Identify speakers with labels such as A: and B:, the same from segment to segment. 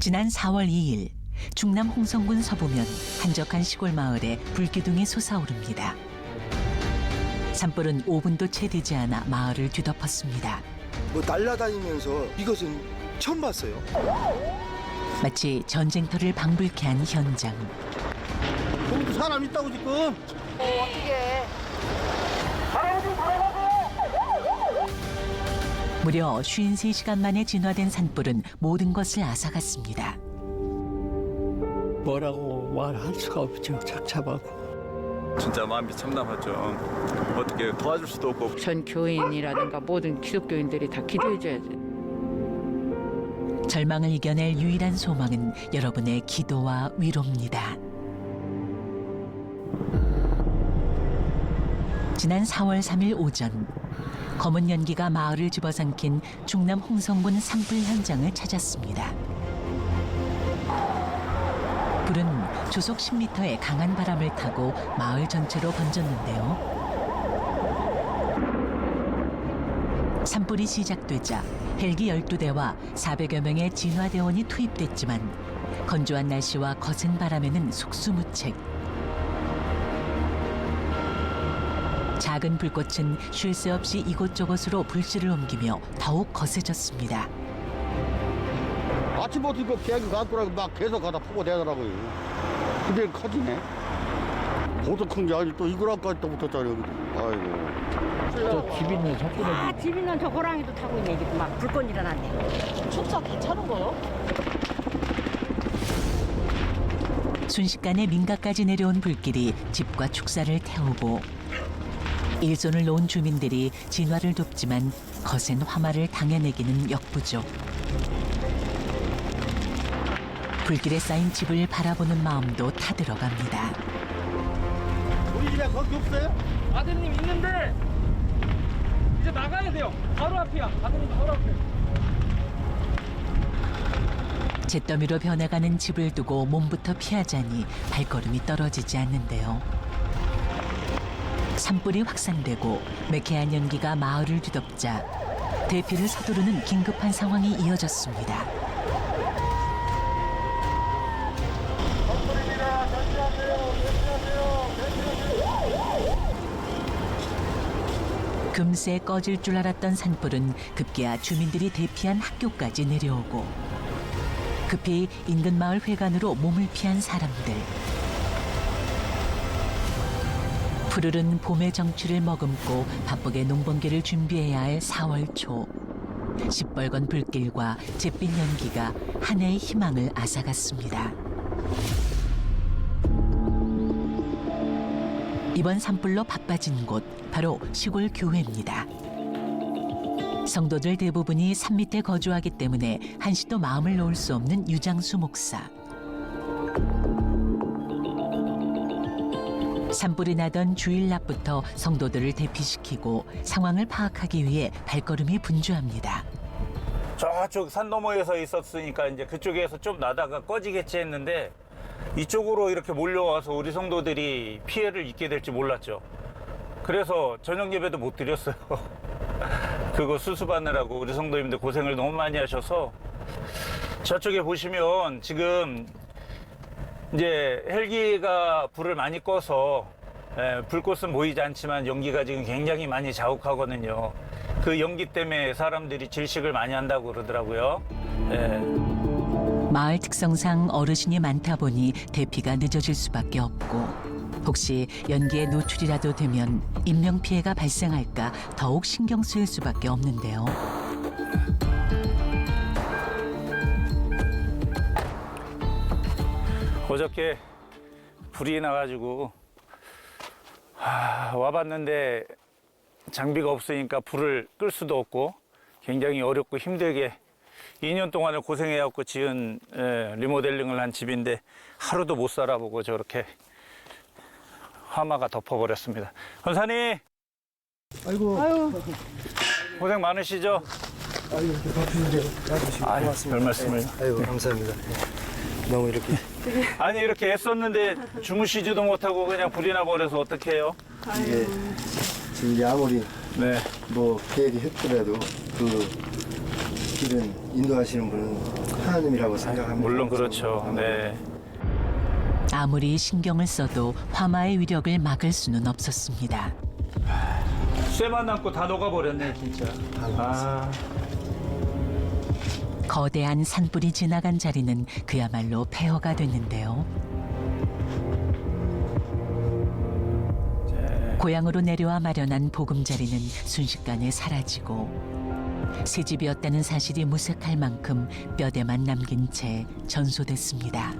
A: 지난 4월 2일 충남 홍성군 서부면 한적한 시골 마을에 불기둥이 솟아오릅니다. 산불은 5분도 채 되지 않아 마을을 뒤덮었습니다.
B: 날아다니면서 이것은 처음 봤어요.
A: 마치 전쟁터를 방불케 한 현장.
C: 거기도 사람 있다고 지금.
D: 어떻게?
A: 무려 53시간 만에 진화된 산불은 모든 것을 앗아갔습니다.
C: 뭐라고 말할 수가 없죠. 착잡하고.
E: 진짜 마음이 참담하죠. 어떻게 도와줄 수도 없고.
D: 전 교인이라든가 모든 기독교인들이 다 기도해줘야지.
A: 절망을 이겨낼 유일한 소망은 여러분의 기도와 위로입니다. 지난 4월 3일 오전 검은 연기가 마을을 집어삼킨 충남 홍성군 산불 현장을 찾았습니다. 불은 초속 10m의 강한 바람을 타고 마을 전체로 번졌는데요. 산불이 시작되자 헬기 12대와 400여 명의 진화대원이 투입됐지만 건조한 날씨와 거센 바람에는 속수무책. 작은 불꽃은 쉴 새 없이 이곳저곳으로 불씨를 옮기며 더욱 거세졌습니다.
C: 아침부터 이거 계획이 가더라고 막 계속 가다 푸고 되더라고요. 그게 커지네. 보통 큰 게 아니고 또 이거랑까지 또 붙었잖아요. 여기. 아이고.
F: 저 집 있는 석고리.
G: 아, 집 있는 저 호랑이도 타고 있네. 지금 막 불꽃 일어났네.
H: 춥사 괜찮은 거요?
A: 순식간에 민가까지 내려온 불길이 집과 축사를 태우고 일손을 놓은 주민들이 진화를 돕지만 거센 화마를 당해내기는 역부족. 불길에 쌓인 집을 바라보는 마음도 타들어갑니다.
C: 우리 집에 거기 없어요?
F: 아드님 있는데 이제 나가야 돼요. 바로 앞이야. 아드님 바로 앞에.
A: 잿더미로 변해가는 집을 두고 몸부터 피하자니 발걸음이 떨어지지 않는데요. 산불이 확산되고 매캐한 연기가 마을을 뒤덮자 대피를 서두르는 긴급한 상황이 이어졌습니다. 금세 꺼질 줄 알았던 산불은 급기야 주민들이 대피한 학교까지 내려오고 급히 인근 마을 회관으로 몸을 피한 사람들. 푸르른 봄의 정취를 머금고 바쁘게 농번기를 준비해야 할 4월 초. 시뻘건 불길과 잿빛 연기가 한 해의 희망을 앗아갔습니다. 이번 산불로 바빠진 곳 바로 시골 교회입니다. 성도들 대부분이 산 밑에 거주하기 때문에 한시도 마음을 놓을 수 없는 유장수 목사. 산불이 나던 주일 낮부터 성도들을 대피시키고 상황을 파악하기 위해 발걸음이 분주합니다.
I: 저쪽 산 너머에서 있었으니까 이제 그쪽에서 좀 나다가 꺼지겠지 했는데 이쪽으로 이렇게 몰려와서 우리 성도들이 피해를 입게 될지 몰랐죠. 그래서 저녁 예배도 못 드렸어요. 그거 수습하느라고 우리 성도님들 고생을 너무 많이 하셔서 저쪽에 보시면 지금 이제 헬기가 불을 많이 꺼서 불꽃은 보이지 않지만 연기가 지금 굉장히 많이 자욱하거든요. 그 연기 때문에 사람들이 질식을 많이 한다고 그러더라고요.
A: 마을 특성상 어르신이 많다 보니 대피가 늦어질 수밖에 없고 혹시 연기에 노출이라도 되면 인명피해가 발생할까 더욱 신경 쓰일 수밖에 없는데요.
I: 어저께 불이 나가지고 와봤는데 장비가 없으니까 불을 끌 수도 없고 굉장히 어렵고 힘들게 2년 동안을 고생해갖고 지은 리모델링을 한 집인데 하루도 못 살아보고 저렇게 화마가 덮어버렸습니다. 권사님!
B: 아이고.
I: 고생 많으시죠?
B: 아이고, 바쁘신데 고맙습니다.
I: 별 말씀을.
B: 아이고, 감사합니다. 너무 이렇게.
I: 아니 이렇게 애썼는데 주무시지도 못하고 그냥 불이 나버려서 어떡해요?
B: 이게 지금 이제 아무리
I: 네.
B: 뭐 계획이 했더라도 그 길은 인도하시는 분은 하나님이라고 생각합니다.
I: 물론 그렇죠. 네.
A: 아무리 신경을 써도 화마의 위력을 막을 수는 없었습니다.
I: 쇠만 남고 다 녹아버렸네 진짜. 아,
A: 거대한 산불이 지나간 자리는 그야말로 폐허가 됐는데요. 고향으로 내려와 마련한 보금자리는 순식간에 사라지고 새 집이었다는 사실이 무색할 만큼 뼈대만 남긴 채 전소됐습니다.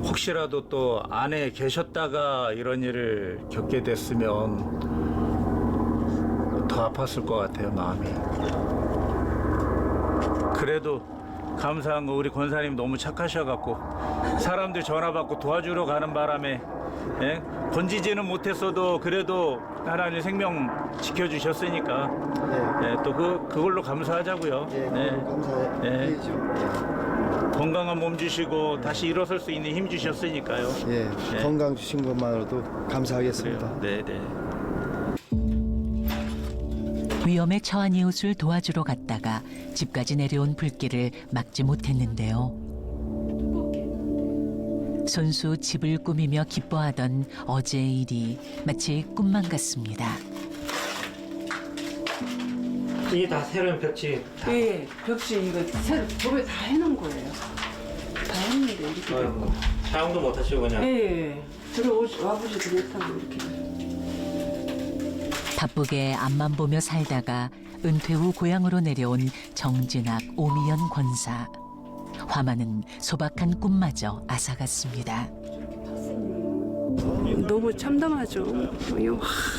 I: 혹시라도 또 안에 계셨다가 이런 일을 겪게 됐으면 더 아팠을 것 같아요, 마음이. 그래도 감사한 거 우리 권사님 너무 착하셔갖고 사람들 전화 받고 도와주러 가는 바람에 예? 건지지는 못했어도 그래도 하나님 생명 지켜주셨으니까 예, 또 그걸로 감사하자고요.
B: 예,
I: 네.
B: 감사해야죠.
I: 건강한 몸 주시고 다시 일어설 수 있는 힘 주셨으니까요.
B: 예,
I: 네.
B: 건강 주신 것만으로도 감사하겠습니다.
I: 네, 네.
A: 위험에 처한 이웃을 도와주러 갔다가 집까지 내려온 불길을 막지 못했는데요. 손수 집을 꾸미며 기뻐하던 어제의 일이 마치 꿈만 같습니다.
I: 이게 다 새로운 벽지.
D: 예, 벽지 이거 새로 봄에 다 해놓은 거예요. 다 했는데 이렇게 됐고.
I: 사용도 못 하시고 그냥.
D: 예, 와보지도 못하고 이렇게.
A: 바쁘게 앞만 보며 살다가 은퇴 후 고향으로 내려온 정진학 오미연 권사. 화마는 소박한 꿈마저 앗아갔습니다.
H: 너무 참담하죠.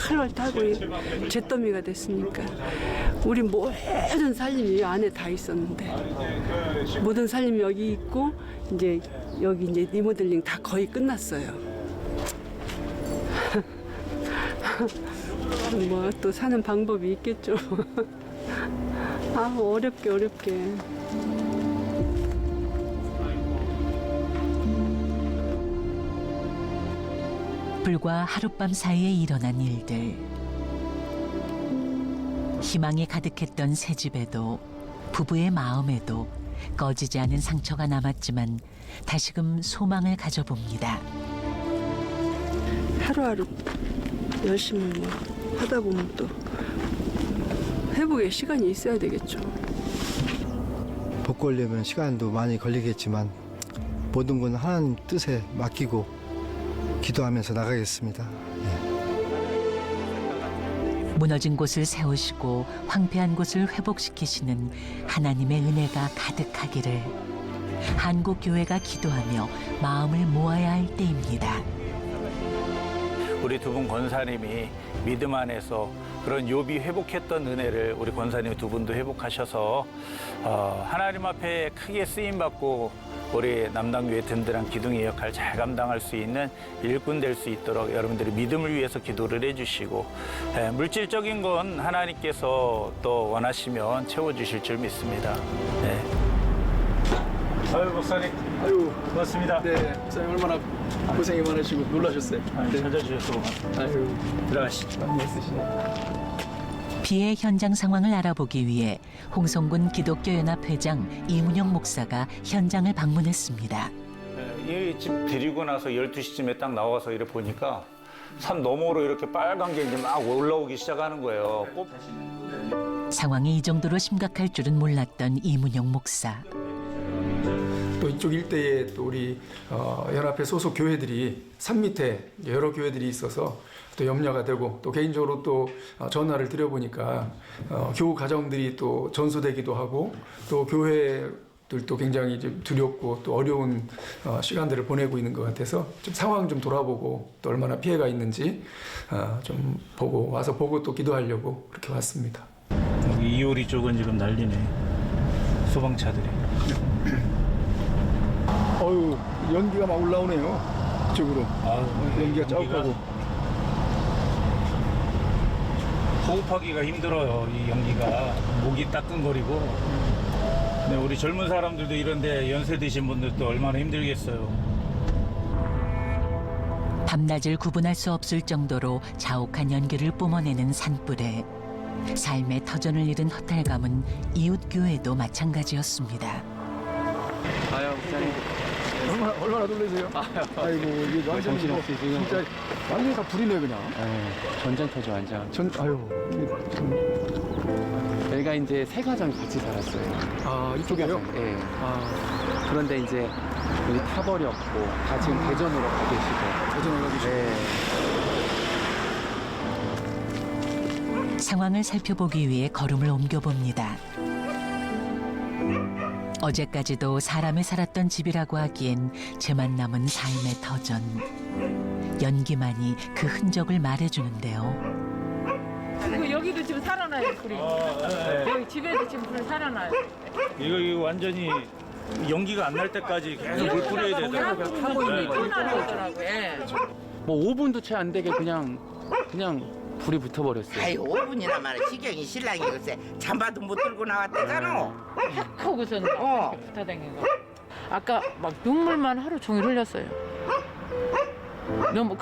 H: 활활타고 잿더미가 됐으니까 우리 모든 살림이 안에 다 있었는데 모든 살림이 여기 있고 이제 여기 이제 리모델링 다 거의 끝났어요. 뭐 또 사는 방법이 있겠죠. 아 어렵게.
A: 불과 하룻밤 사이에 일어난 일들. 희망이 가득했던 새 집에도 부부의 마음에도 꺼지지 않은 상처가 남았지만 다시금 소망을 가져봅니다.
H: 하루하루 열심히 뭐 하다 보면 또 회복에 시간이 있어야 되겠죠.
B: 복구하려면 시간도 많이 걸리겠지만 모든 건 하나님 뜻에 맡기고 기도하면서 나가겠습니다.
A: 무너진 곳을 세우시고 황폐한 곳을 회복시키시는 하나님의 은혜가 가득하기를 한국 교회가 기도하며 마음을 모아야 할 때입니다.
I: 우리 두 분 권사님이 믿음 안에서 그런 욥이 회복했던 은혜를 우리 권사님 두 분도 회복하셔서 하나님 앞에 크게 쓰임 받고 우리 남당교회 든든한 기둥의 역할 잘 감당할 수 있는 일꾼 될 수 있도록 여러분들이 믿음을 위해서 기도를 해주시고 물질적인 건 하나님께서 또 원하시면 채워주실 줄 믿습니다. 네. 아유 목사님,
F: 아유,
I: 고맙습니다.
F: 네, 목사님 얼마나 고생이 많으시고 놀라셨어요.
I: 네. 찾아주셔서 고맙습니다.
F: 아유,
I: 들어가시죠.
F: 많이 애쓰시네.
A: 피해 현장 상황을 알아보기 위해 홍성군 기독교연합 회장 이문영 목사가 현장을 방문했습니다.
I: 이 집 드리고 나서 12시쯤에 딱 나와서 이렇게 보니까 산 너머로 이렇게 빨간 게 이제 막 올라오기 시작하는 거예요.
A: 상황이 이 정도로 심각할 줄은 몰랐던 이문영 목사.
J: 또 이쪽 일대에 또 우리 연합회 소속 교회들이 산 밑에 여러 교회들이 있어서 또 염려가 되고 또 개인적으로 또 전화를 드려보니까 교우 가정들이 또 전소되기도 하고 또 교회들도 굉장히 이제 두렵고 또 어려운 시간들을 보내고 있는 것 같아서 좀 상황 좀 돌아보고 또 얼마나 피해가 있는지 좀 보고 와서 보고 또 기도하려고 그렇게 왔습니다.
I: 여기 이효리 쪽은 지금 난리네. 소방차들이.
B: 어유 연기가 막 올라오네요. 이쪽으로. 연기가 ጫ욱하고.
I: 호흡하기가 힘들어요. 이 연기가 목이 따끔거리고. 네, 우리 젊은 사람들도 이런데 연세 드신 분들도 얼마나 힘들겠어요.
A: 밤낮을 구분할 수 없을 정도로 자욱한 연기를 뿜어내는 산불에 삶의 터전을 잃은 허탈감은 이웃 교회도 마찬가지였습니다.
F: 아유, 목사님.
J: 얼마나 놀라세요? 아이고 이게 완전히 진짜 완전히 다 불이네 그냥.
F: 전쟁터죠, 완전.
J: 아유
F: 저희가 이제 세 가정이 같이 살았어요.
J: 아 이쪽이요?
F: 예.
J: 아
F: 그런데 이제 여기 타버렸고 다 지금 대전으로 가 계시고.
J: 대전에 가 계시고.
F: 네.
A: 상황을 살펴보기 위해 걸음을 옮겨봅니다. 어제까지도 사람이 살았던 집이라고 하기엔 죄만 남은 삶의 터전. 연기만이 그 흔적을 말해주는데요.
D: 그리고 여기도 지금 살아나요, 불이. 여기 집에도 지금 불 살아나요.
I: 이거 완전히 연기가 안 날 때까지 계속 불 뿌려야 되더라고요.
F: 타고 있는 거예요.
D: 살아나더라고요. 예.
F: 뭐 5분도 채 안 되게 그냥 불이 붙어버렸어요.
K: 아이 5분이나 만에 지경이 신랑이 글쎄 잠바도 못 들고 나왔대잖아.
D: 하고선 이렇게 붙어다니는 거. 아까 막 눈물만 하루 종일 흘렸어요. 너무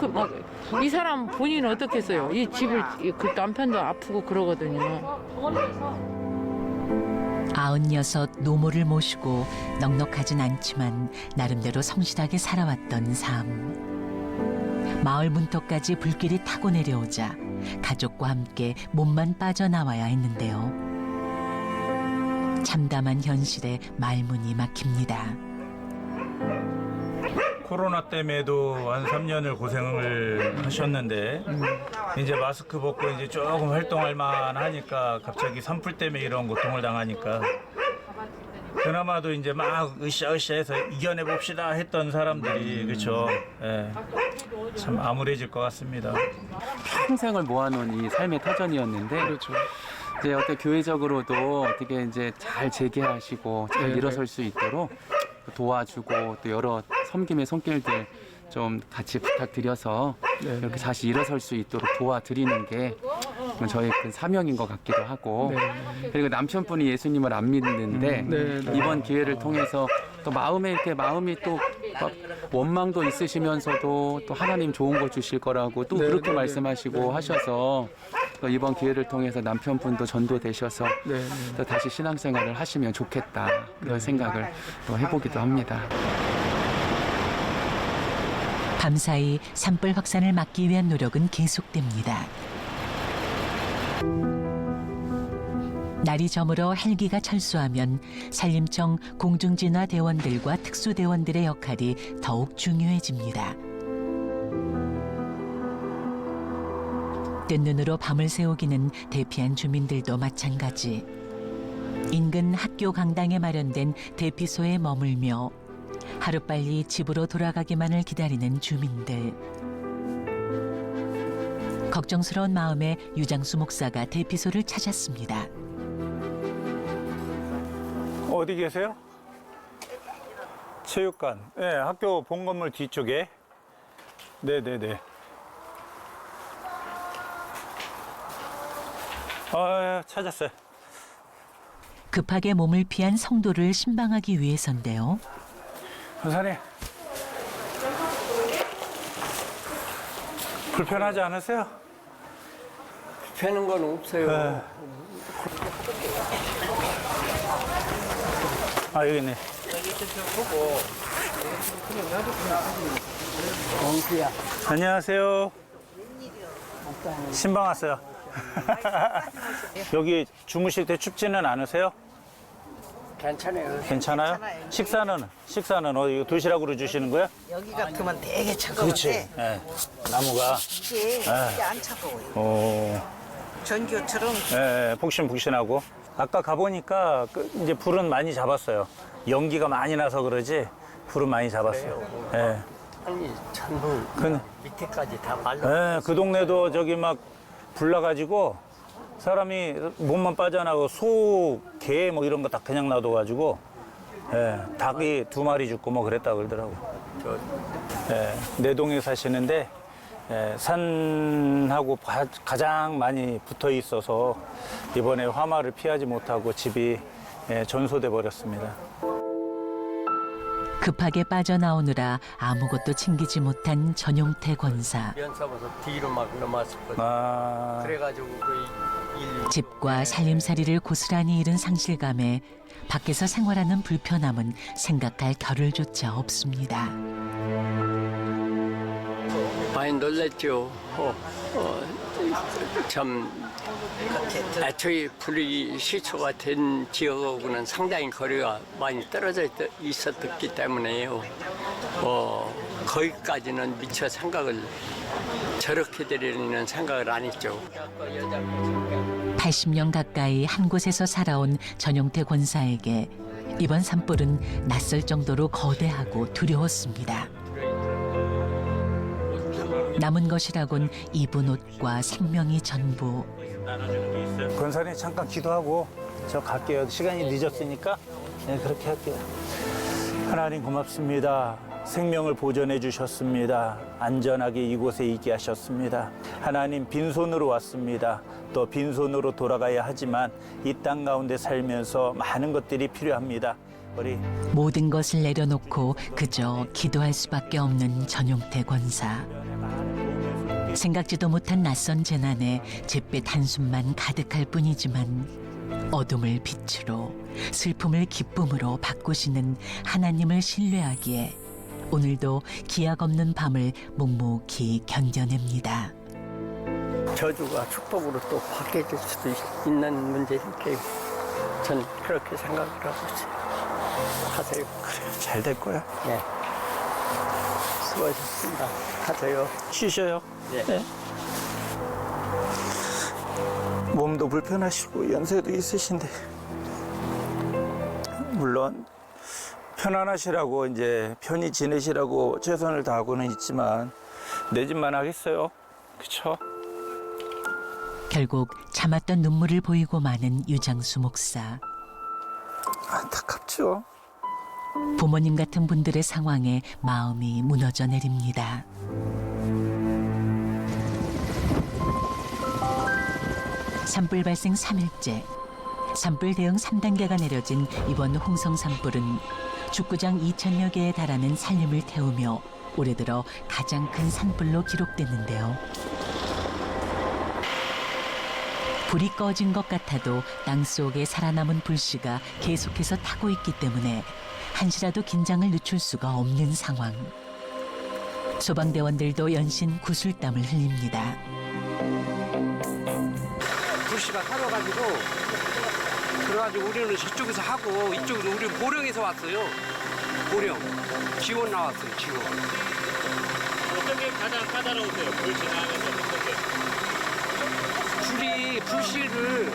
D: 이 사람 본인은 어떻겠어요? 이 집을 그 남편도 아프고 그러거든요.
A: 96 노모를 모시고 넉넉하진 않지만 나름대로 성실하게 살아왔던 삶. 마을 문턱까지 불길이 타고 내려오자 가족과 함께 몸만 빠져나와야 했는데요. 참담한 현실에 말문이 막힙니다.
I: 코로나 때문에도 한 3년을 고생을 하셨는데 이제 마스크 벗고 이제 조금 활동할 만하니까 갑자기 산불 때문에 이런 고통을 당하니까 그나마도 이제 막 으쌰으쌰해서 이겨내 봅시다 했던 사람들이 그렇죠. 예. 참 암울해질 것 같습니다.
F: 평생을 모아놓은 이 삶의 터전이었는데
J: 그렇죠.
F: 이제 어떻게 교회적으로도 어떻게 이제 잘 재개하시고 잘
J: 네,
F: 일어설 수 있도록 도와주고 또 여러 섬김의 손길들 좀 같이 부탁드려서
J: 네,
F: 이렇게 다시 일어설 수 있도록 도와드리는 게 저희 큰 사명인 것 같기도 하고 그리고 남편분이 예수님을 안 믿는데
J: 네, 네.
F: 이번 기회를 통해서 또 마음이 또 막 원망도 있으시면서도 또 하나님 좋은 거 주실 거라고 또
J: 네,
F: 그렇게
J: 네,
F: 말씀하시고
J: 네.
F: 하셔서 또 이번 기회를 통해서 남편분도 전도되셔서
J: 네, 네.
F: 또 다시 신앙생활을 하시면 좋겠다 그런 생각을 또 해보기도 합니다.
A: 밤사이 산불 확산을 막기 위한 노력은 계속됩니다. 날이 저물어 헬기가 철수하면 산림청 공중진화 대원들과 특수대원들의 역할이 더욱 중요해집니다. 뜬 눈으로 밤을 새우기는 대피한 주민들도 마찬가지. 인근 학교 강당에 마련된 대피소에 머물며 하루빨리 집으로 돌아가기만을 기다리는 주민들. 걱정스러운 마음에 유장수 목사가 대피소를 찾았습니다.
I: 어디 계세요? 체육관. 네, 학교 본 건물 뒤쪽에. 네네네. 찾았어요.
A: 급하게 몸을 피한 성도를 신방하기 위해서인데요.
I: 선생님. 불편하지 않으세요?
L: 펴는 건 없어요.
I: 네. 아, 여기 있네.
L: 엉크야.
I: 안녕하세요. 신방 왔어요. 여기 주무실 때 춥지는 않으세요?
L: 괜찮아요.
I: 괜찮아요? 식사는 어디 도시락으로 주시는 거야?
K: 여기 같으면 되게
I: 그렇지.
K: 차가운데
I: 네. 나무가.
K: 이게 안 차가워요.
I: 어.
K: 전교처럼
I: 네, 폭신폭신하고. 아까 가보니까 이제 불은 많이 잡았어요. 연기가 많이 나서 그러지 불은 많이 잡았어요. 네.
L: 아니 찬불 밑에까지 다 말라.
I: 네, 그 동네도 저기 막 불나가지고 사람이 몸만 빠져나가고 소, 개 뭐 이런 거 다 그냥 놔둬가지고 예, 닭이 2마리 죽고 뭐 그랬다 그러더라고. 예, 내동에 사시는데 예, 산하고 가장 많이 붙어 있어서 이번에 화마를 피하지 못하고 집이 예, 전소돼 버렸습니다.
A: 급하게 빠져나오느라 아무것도 챙기지 못한 전용태 권사.
L: 면사무소 뒤로 막 넘어왔었거든요.
I: 아,
L: 그래가지고
A: 집과 살림살이를 고스란히 잃은 상실감에 밖에서 생활하는 불편함은 생각할 겨를조차 없습니다.
L: 많이 놀랐죠. 참 애초에 불이 시초가 된 지역하고는 상당히 거리가 많이 떨어져 있었기 때문에요. 거기까지는 미처 생각을 저렇게 되리는 생각을 안 했죠.
A: 80년 가까이 한 곳에서 살아온 전용태 권사에게 이번 산불은 낯설 정도로 거대하고 두려웠습니다. 남은 것이라곤 입은 옷과 생명이 전부.
I: 권사님 잠깐 기도하고 저 갈게요. 시간이 늦었으니까 네, 그렇게 할게요. 하나님 고맙습니다. 생명을 보존해 주셨습니다. 안전하게 이곳에 있게 하셨습니다. 하나님 빈손으로 왔습니다. 또 빈손으로 돌아가야 하지만 이 땅 가운데 살면서 많은 것들이 필요합니다. 우리
A: 모든 것을 내려놓고 그저 기도할 수밖에 없는 전용태 권사. 생각지도 못한 낯선 재난에 잿빛 한숨만 가득할 뿐이지만 어둠을 빛으로 슬픔을 기쁨으로 바꾸시는 하나님을 신뢰하기에 오늘도 기약 없는 밤을 묵묵히 견뎌냅니다.
L: 저주가 축복으로 또 바뀌어질 수도 있는 문제니까 전 그렇게 생각을 하고 있어요. 하세요.
I: 그래 잘 될 거야.
L: 네. 수고하셨습니다. 하세요.
I: 쉬셔요.
L: 네.
I: 몸도 불편하시고 연세도 있으신데 물론 편안하시라고 이제 편히 지내시라고 최선을 다하고는 있지만 내 집만 하겠어요. 그쵸?
A: 결국 참았던 눈물을 보이고 마는 유장수 목사.
I: 안타깝죠.
A: 부모님 같은 분들의 상황에 마음이 무너져 내립니다. 산불 발생 3일째. 산불 대응 3단계가 내려진 이번 홍성 산불은 죽구장 2,000여 개에 달하는 산림을 태우며 올해 들어 가장 큰 산불로 기록됐는데요. 불이 꺼진 것 같아도 땅속에 살아남은 불씨가 계속해서 타고 있기 때문에 한시라도 긴장을 늦출 수가 없는 상황. 소방대원들도 연신 구슬땀을 흘립니다.
M: 불씨가 타러가지고 그래가지고 우리는 저쪽에서 하고 이쪽에서 우리 보령에서 왔어요. 보령 지원 나왔어요. 지원.
N: 어떤 게 가장 까다로우세요? 불 지나면서 어떤 게?
M: 불씨를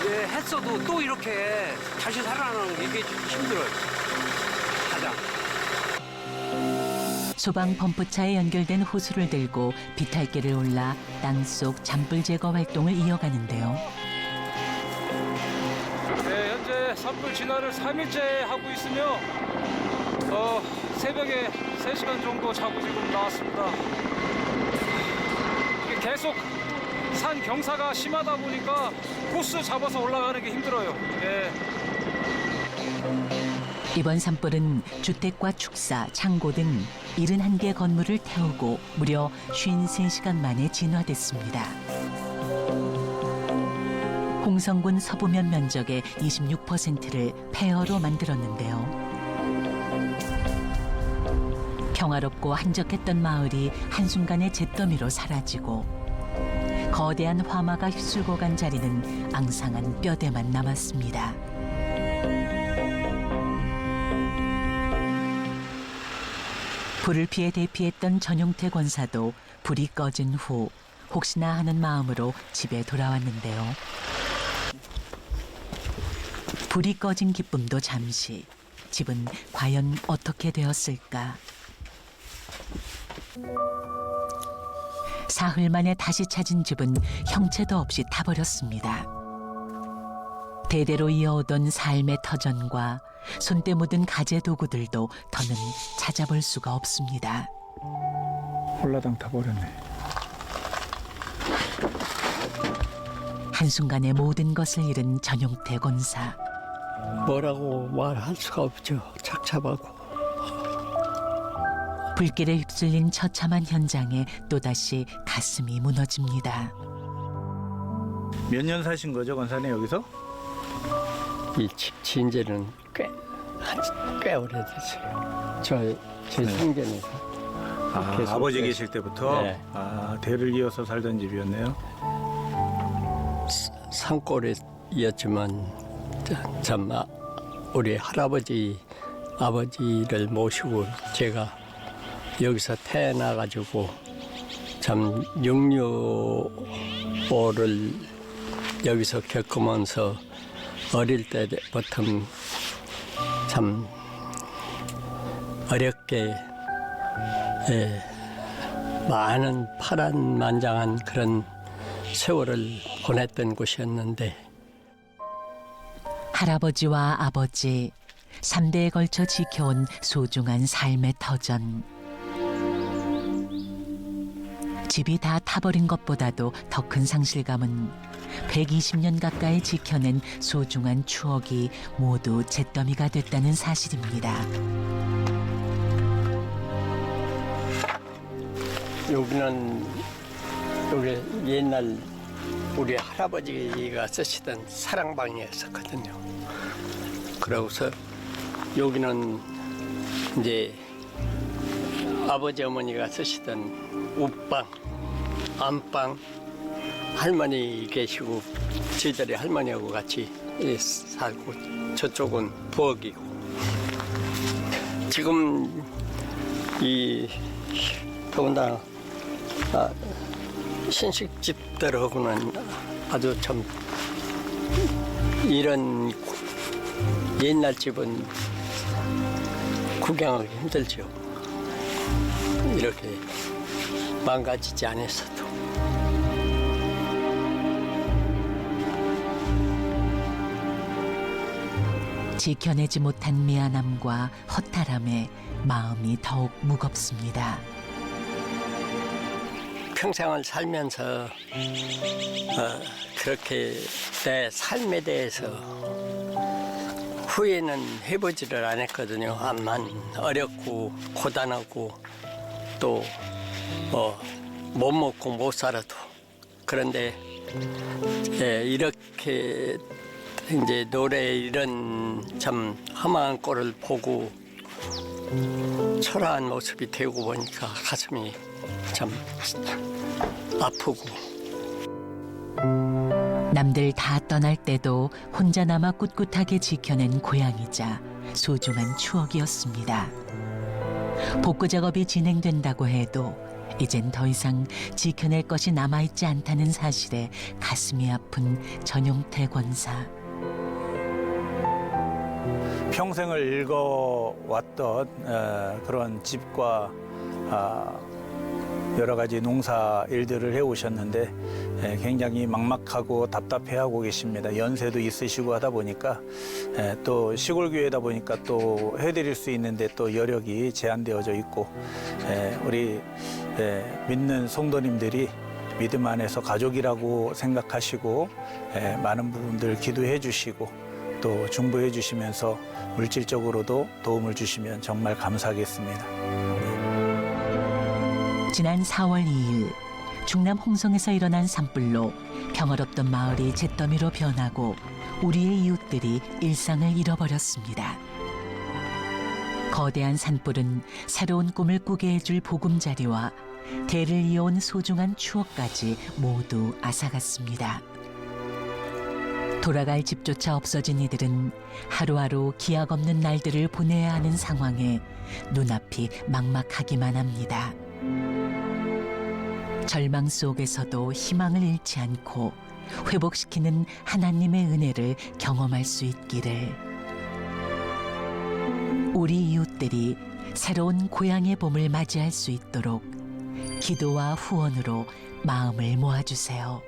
M: 이제 했어도 또 이렇게 다시 살아나는 게 이게 힘들어요. 가장.
A: 소방 펌프차에 연결된 호수를 들고 비탈길을 올라 땅속 잔불 제거 활동을 이어가는데요.
O: 네, 현재 산불 진화를 3일째 하고 있으며 새벽에 3시간 정도 자고 지금 나왔습니다. 이게 계속 산 경사가 심하다 보니까 코스 잡아서 올라가는 게 힘들어요. 예.
A: 이번 산불은 주택과 축사, 창고 등 71개 건물을 태우고 무려 53시간 만에 진화됐습니다. 홍성군 서부면 면적의 26%를 폐허로 만들었는데요. 평화롭고 한적했던 마을이 한순간에 잿더미로 사라지고 거대한 화마가 휩쓸고 간 자리는 앙상한 뼈대만 남았습니다. 불을 피해 대피했던 전용태 권사도 불이 꺼진 후 혹시나 하는 마음으로 집에 돌아왔는데요. 불이 꺼진 기쁨도 잠시. 집은 과연 어떻게 되었을까? 사흘 만에 다시 찾은 집은 형체도 없이 타버렸습니다. 대대로 이어오던 삶의 터전과 손때 묻은 가재 도구들도 더는 찾아볼 수가 없습니다.
I: 홀라당 타버렸네.
A: 한순간에 모든 것을 잃은 전용태 권사.
L: 뭐라고 말할 수가 없죠. 착잡하고.
A: 불길에 휩쓸린 처참한 현장에 또다시 가슴이 무너집니다.
I: 몇 년 사신 거죠, 권사님 여기서?
L: 이 집 진제는 꽤 오래됐어요. 제 생전에서.
I: 아버지 계실 때부터?
L: 네.
I: 대를 이어서 살던 집이었네요.
L: 산골이었지만 참 우리 할아버지 아버지를 모시고 제가 여기서 태어나가지고 참 6.25를 여기서 겪으면서 어릴 때부터 참 어렵게 많은 파란만장한 그런 세월을 보냈던 곳이었는데
A: 할아버지와 아버지 3대에 걸쳐 지켜온 소중한 삶의 터전. 집이 다 타버린 것보다도 더 큰 상실감은 120년 가까이 지켜낸 소중한 추억이 모두 잿더미가 됐다는 사실입니다.
L: 여기는 여기 옛날 우리 할아버지가 쓰시던 사랑방이었었거든요. 그러고서 여기는 이제 아버지 어머니가 쓰시던 옷방, 안방, 할머니 계시고 저희들이 할머니하고 같이 살고 저쪽은 부엌이고 지금 이 더군다나 신식집들하고는 아주 참 이런 옛날 집은 구경하기 힘들죠. 이렇게 망가지지 않았어도.
A: 지켜내지 못한 미안함과 허탈함에 마음이 더욱 무겁습니다.
L: 평생을 살면서 그렇게 내 삶에 대해서 후회는 해보지를 않았거든요. 암만 어렵고 고단하고 또 못 먹고 못 살아도. 그런데 이렇게 이제 노래 이런 참 험한 꼴을 보고 초라한 모습이 되고 보니까 가슴이 참 아프고.
A: 남들 다 떠날 때도 혼자 남아 꿋꿋하게 지켜낸 고향이자 소중한 추억이었습니다. 복구 작업이 진행된다고 해도 이젠 더 이상 지켜낼 것이 남아있지 않다는 사실에 가슴이 아픈 전용태 권사.
I: 평생을 읽어왔던 그런 집과 여러 가지 농사 일들을 해오셨는데 굉장히 막막하고 답답해하고 계십니다. 연세도 있으시고 하다 보니까 또 시골 교회다 보니까 또 해드릴 수 있는데 또 여력이 제한되어져 있고 우리 믿는 성도님들이 믿음 안에서 가족이라고 생각하시고 많은 부분들 기도해 주시고 또 중보해 주시면서 물질적으로도 도움을 주시면 정말 감사하겠습니다.
A: 지난 4월 2일 충남 홍성에서 일어난 산불로 평화롭던 마을이 잿더미로 변하고 우리의 이웃들이 일상을 잃어버렸습니다. 거대한 산불은 새로운 꿈을 꾸게 해줄 보금자리와 대를 이어온 소중한 추억까지 모두 앗아갔습니다. 돌아갈 집조차 없어진 이들은 하루하루 기약 없는 날들을 보내야 하는 상황에 눈앞이 막막하기만 합니다. 절망 속에서도 희망을 잃지 않고 회복시키는 하나님의 은혜를 경험할 수 있기를. 우리 이웃들이 새로운 고향의 봄을 맞이할 수 있도록 기도와 후원으로 마음을 모아주세요.